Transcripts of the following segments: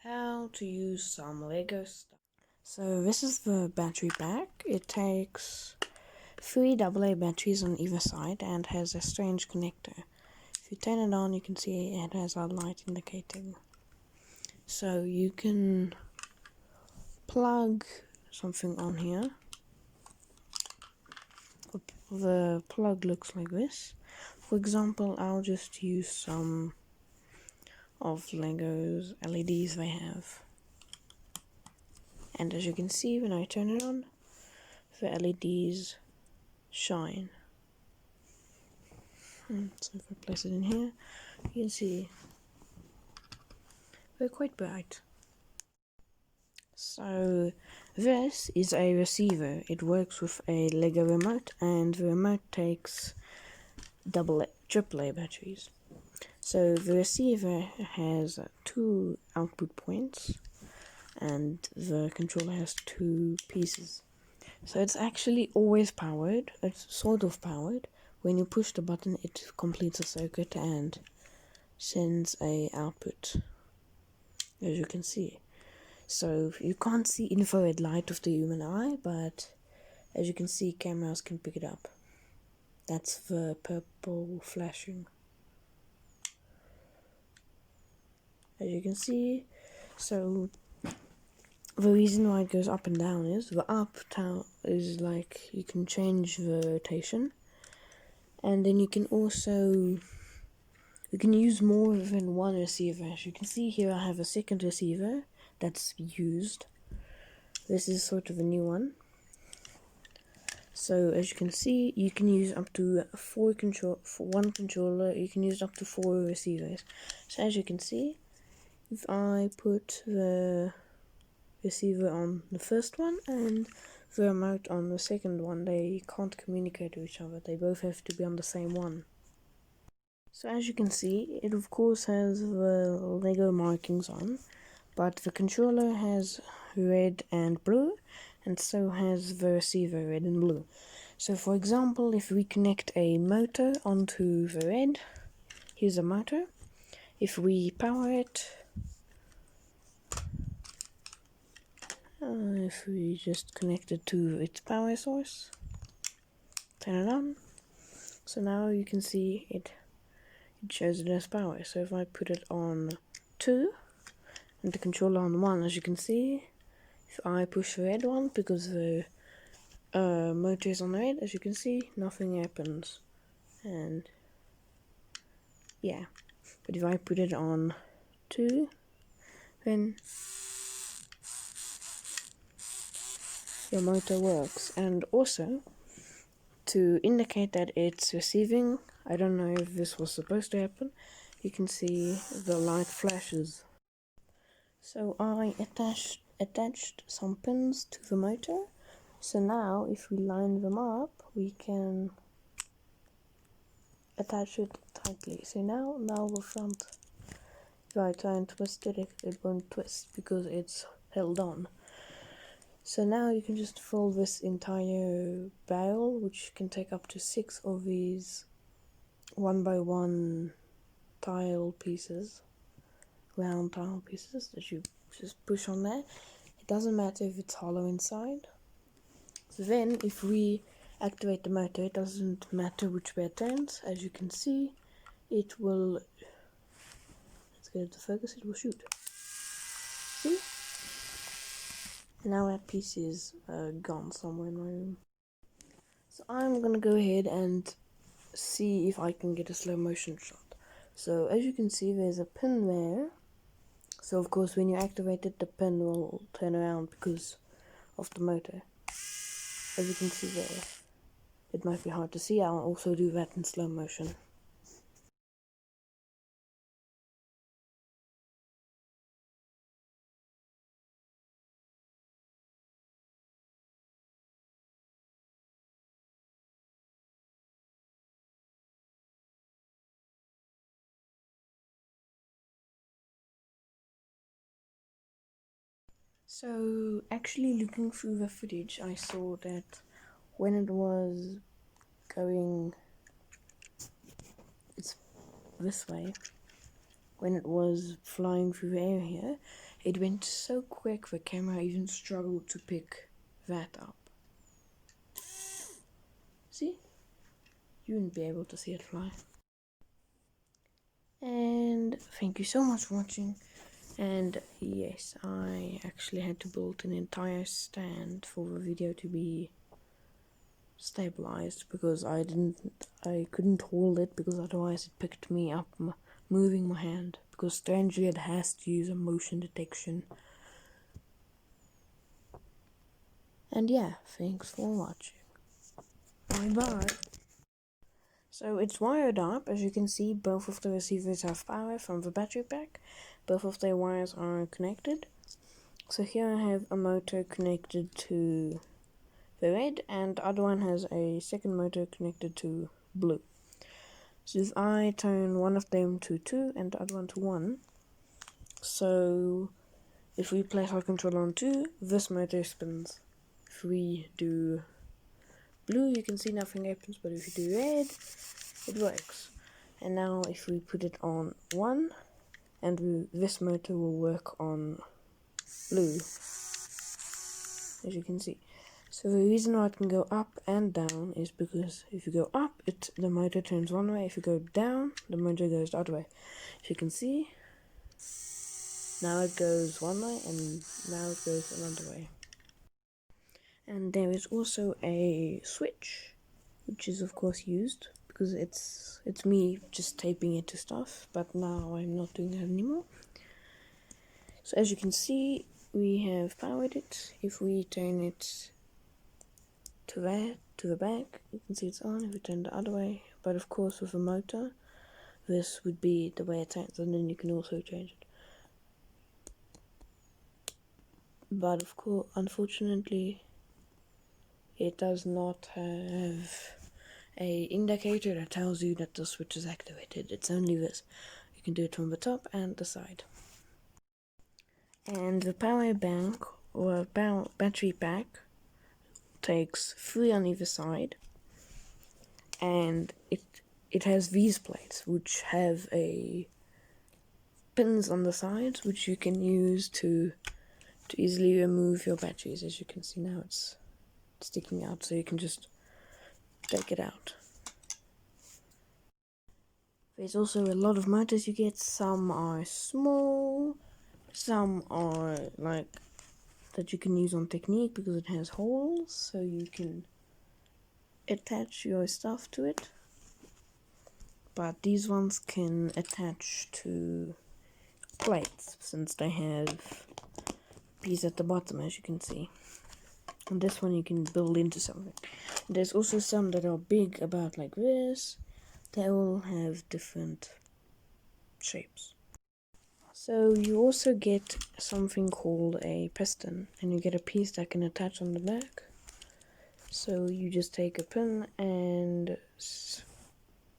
How to use some Lego stuff. So this is the battery pack. It takes 3 AA batteries on either side and has a strange connector. If you turn it on, you can see it has a light indicating. So you can plug something on here. The plug looks like this. For example, I'll just use some of Lego's LEDs they have. And as you can see, when I turn it on, the LEDs shine. So if I place it in here, you can see they're quite bright. So this is a receiver. It works with a Lego remote, and the remote takes AAA batteries. So the receiver has 2 output points, and the controller has 2 pieces. So it's actually always powered. It's sort of powered. When you push the button, it completes a circuit and sends a output, as you can see. So you can't see infrared light of the human eye, but as you can see, cameras can pick it up. That's the purple flashing. As you can see, so the reason why it goes up and down is the up is like you can change the rotation, and then you can also use more than one receiver. As you can see here, I have a second receiver that's used. This is sort of a new one. So as you can see, you can use up to for one controller. You can use up to 4 receivers. So as you can see, if I put the receiver on the first one and the remote on the second one, they can't communicate with each other. They both have to be on the same one. So as you can see, it of course has the Lego markings on, but the controller has red and blue, and so has the receiver, red and blue. So for example, if we connect a motor onto the red, here's a motor. If we power it, if we just connect it to its power source, turn it on, so now you can see it shows it as power. So if I put it on 2 and the controller on 1, as you can see, if I push the red one, because the motor is on red, as you can see, nothing happens. And yeah, but if I put it on 2, then your motor works. And also, to indicate that it's receiving, I don't know if this was supposed to happen, you can see the light flashes. So I attached some pins to the motor. So now if we line them up, we can attach it tightly. So now the front, if I try and twist it, it won't twist because it's held on. So now you can just fold this entire barrel, which can take up to 6 of these 1x1 tile pieces, round tile pieces that you just push on there. It doesn't matter if it's hollow inside. So then if we activate the motor, it doesn't matter which way it turns. As you can see, it will, let's get it to focus, it will shoot. See? And now that piece is gone somewhere in my room. So I'm gonna go ahead and see if I can get a slow motion shot. So as you can see, there's a pin there. So of course when you activate it, the pin will turn around because of the motor. As you can see there. It might be hard to see, I'll also do that in slow motion. So actually looking through the footage, I saw that when it was going, it's this way, when it was flying through the air here, It went so quick the camera even struggled to pick that up. See? You wouldn't be able to see it fly. And thank you so much for watching. And yes, I actually had to build an entire stand for the video to be stabilized, because I couldn't hold it, because otherwise it picked me up moving my hand, because strangely it has to use a motion detection. And yeah, thanks for watching. Bye bye. So it's wired up. As you can see, both of the receivers have power from the battery pack. Both of their wires are connected. So here I have a motor connected to the red, and the other one has a second motor connected to blue. So if I turn one of them to 2 and the other one to 1, so if we place our controller on 2, this motor spins. If we do blue, you can see nothing happens, but if you do red, it works. And now if we put it on 1, and this motor will work on blue, as you can see. So the reason why it can go up and down is because if you go up, the motor turns one way. If you go down, the motor goes the other way. As you can see, now it goes one way and now it goes another way. And there is also a switch, which is of course used because it's me just taping it to stuff, but now I'm not doing that anymore. So as you can see, we have powered it. If we turn it to the back, you can see it's on. If we turn the other way, but of course with a motor, this would be the way it turns, and then you can also change it. But of course, unfortunately, it does not have a indicator that tells you that the switch is activated. It's only this. You can do it from the top and the side. And the power bank or battery pack takes 3 on either side, and it has these plates which have pins on the sides which you can use to easily remove your batteries. As you can see now, it's sticking out, so you can just take it out. There's also a lot of motors you get. Some are small, some are like that you can use on Technique because it has holes, so you can attach your stuff to it. But these ones can attach to plates since they have piece at the bottom, as you can see. And this one you can build into something. There's also some that are big, about like this. They all have different shapes. So you also get something called a piston, and you get a piece that can attach on the back. So you just take a pin and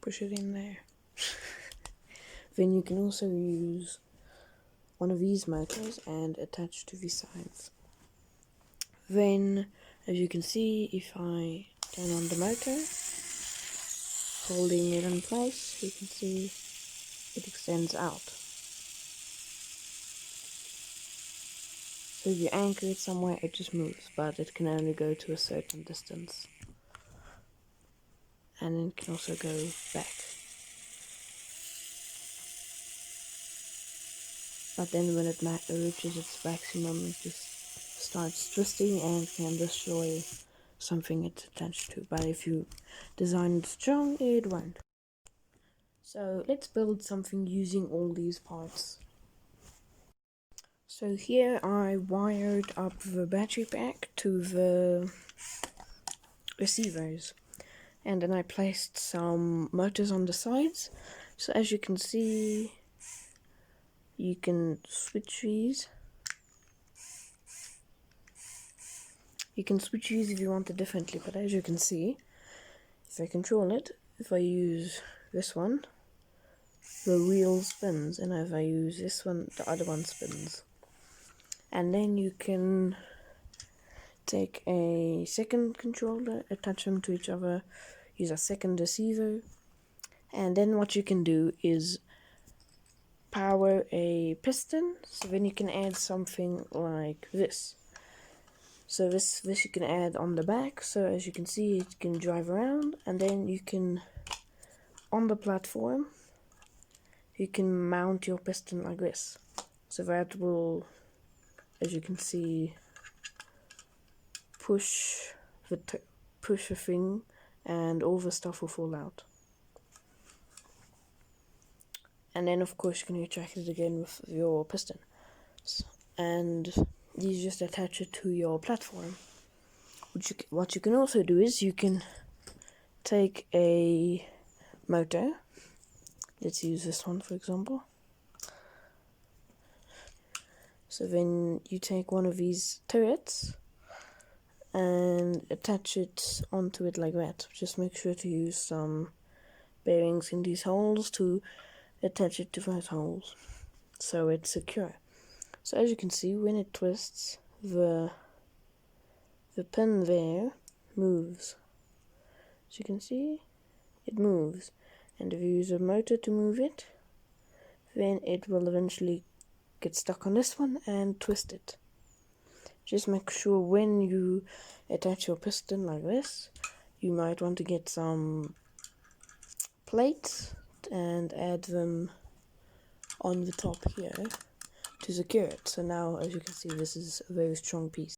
push it in there. Then you can also use one of these motors and attach to the sides. Then, as you can see, if I turn on the motor, holding it in place, you can see it extends out. So if you anchor it somewhere, it just moves, but it can only go to a certain distance. And then it can also go back. But then when it reaches its maximum, it just starts twisting and can destroy something it's attached to. But if you design it strong, it won't. So let's build something using all these parts. So here I wired up the battery pack to the receivers, and then I placed some motors on the sides. So as you can see, you can switch these. You can switch these if you want it differently, but as you can see, if I control it, if I use this one, the wheel spins, and if I use this one, the other one spins. And then you can take a second controller, attach them to each other, use a second receiver, and then what you can do is power a piston, so then you can add something like this. So this you can add on the back, so as you can see it can drive around, and then you can, on the platform, you can mount your piston like this. So that will, as you can see, push the thing, and all the stuff will fall out. And then of course you can retract it again with your piston. And you just attach it to your platform. What you can also do is you can take a motor. Let's use this one for example. So then you take one of these turrets and attach it onto it like that. Just make sure to use some bearings in these holes to attach it to those holes so it's secure. So as you can see, when it twists, the pin there moves. As you can see, it moves, and if you use a motor to move it, then it will eventually get stuck on this one and twist it. Just make sure when you attach your piston like this, you might want to get some plates and add them on the top here to secure it. So now, as you can see, this is a very strong piece.